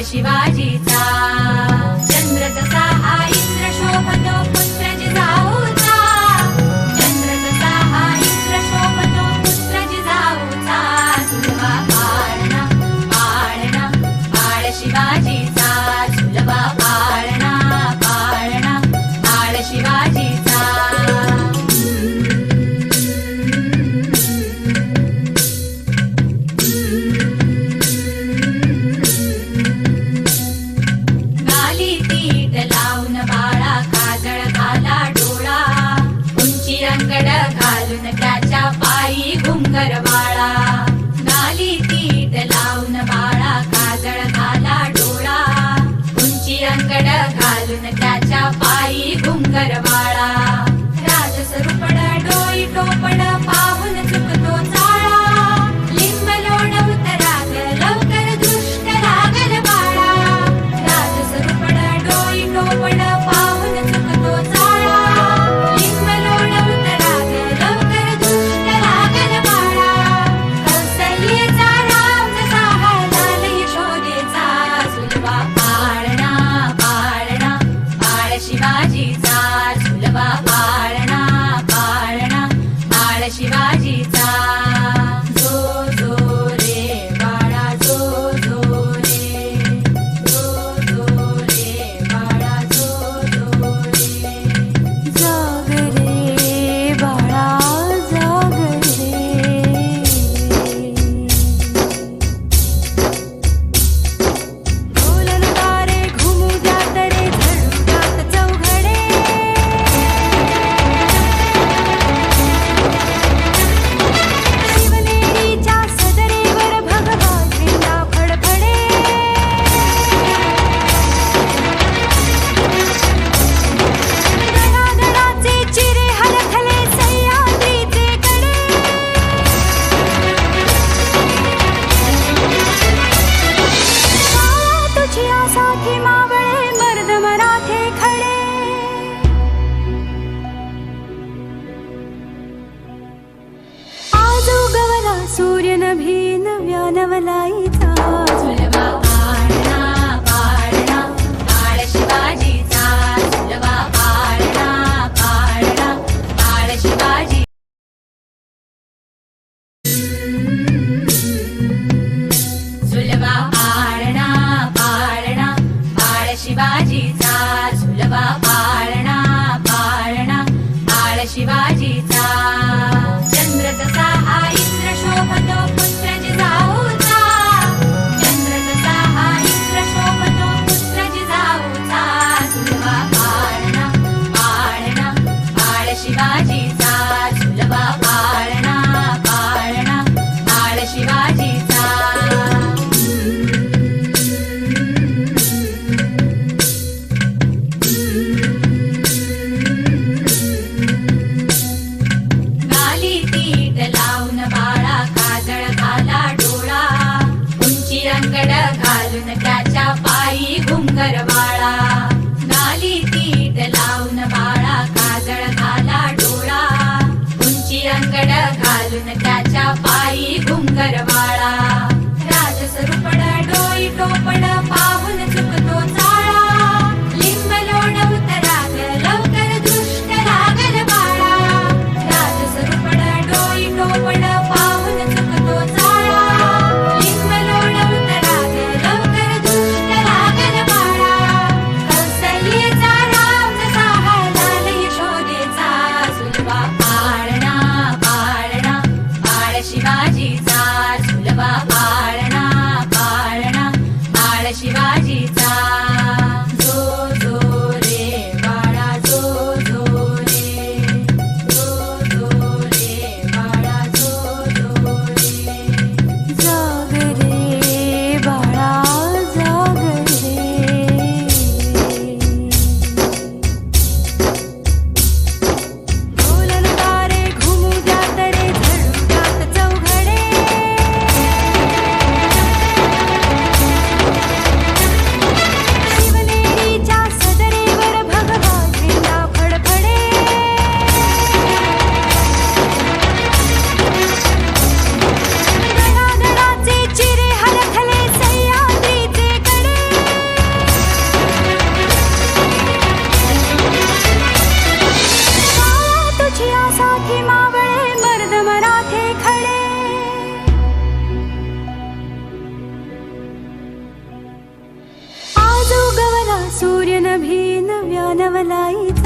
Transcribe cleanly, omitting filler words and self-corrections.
शिवाजीचा चंद्र तसा हा इंद्र शोभतो पुत्र जिजाऊचा चंद्र तसा हा इंद्र शोभतो पुत्र जिजाऊचा झुलवा पाळणा पाळणा पाळ शिवाजीचा झुलवा पाळणा पाळणा पाळ शिवाजीचा घालून त्याच्या पायी घुंगरवाळा गाली तीट लावून बाळा काजळ घाला डोळा उंची अंगड घालून त्याच्या पायी घुंगरवाळा राजसरूपड डोई टोपड पाहून चुकतो चाळा लिंब लोण उतराग लवकर दृष्ट लागल बाळा राजसरूपड डोई टोपड पाहून चुकतो चाळा लिंब लोण शिवाजीचा झुलवा पाळणा पाळणा पाळ शिवाजीचा जो जो रे बाळा जो जो रे जो जो रे बाळा जो जो रे जाग रे बाळा जाग रे बोलन तारे घुमू जात रे सूर्य नभी नव्या नवलाईचा झुलवा पाळणा पाळणा पाळ शिवाजीचा झुलवा पाळणा पाळणा पाळ शिवाजी झुलवा पाळणा पाळणा पाळ शिवाजीचा झुलवा पाळणा पाळणा पाळ शिवाजीचा चंद्र तसा हा इंद्र शोभतो पुत्र जिजाऊचा चंद्र तसा हा इंद्र शोभतो पुत्र जिजाऊचा झुलवा पाळणा पाळणा पाळ शिवाजीचा झुलवा पाळणा पाळणा पाळ शिवाजीचा घालून त्याच्या पायी घुंगरवाळा गाली तीट लावून बाळा काजळ घाला डोळा उंची अंगड घालून त्याच्या पायी घुंगरवाळा राजसरूपड डोई टोपड पाहून चुकतो चाळा लिंब लोण उतराग लवकर दृष्ट लागल बाळा राजसरूपड डोई टोपड पाहून चुकतो चाळा लिंब लोण उतराग लवकर दृष्ट लागल बाळा कौसल्येचा राम जसा लाल यशोदेचा झुलवा पाळणा पाळणा पाळ शिवाजीचा झुलवा सूर्य नभी नव्या नवलाईचा